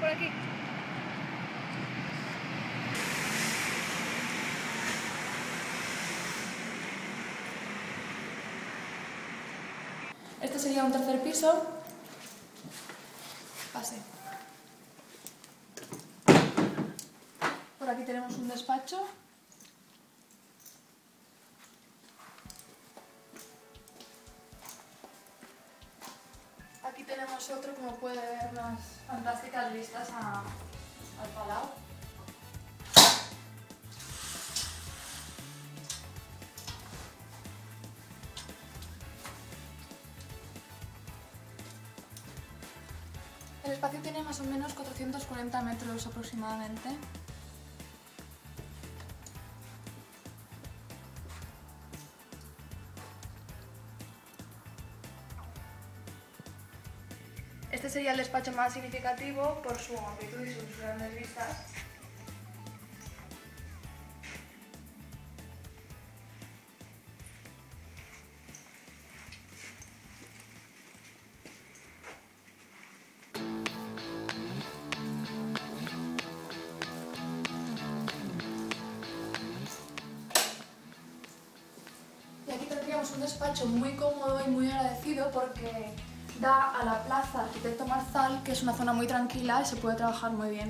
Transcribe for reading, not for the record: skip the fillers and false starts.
por aquí. Este sería un tercer piso. Pase. Por aquí tenemos un despacho. Aquí tenemos otro, como puede ver, unas fantásticas vistas al Palau. El espacio tiene más o menos 440 metros aproximadamente. Este sería el despacho más significativo por su amplitud y sus grandes vistas. Y aquí tendríamos un despacho muy cómodo y muy agradecido porque da a la plaza Arquitecto Marzal, que es una zona muy tranquila y se puede trabajar muy bien.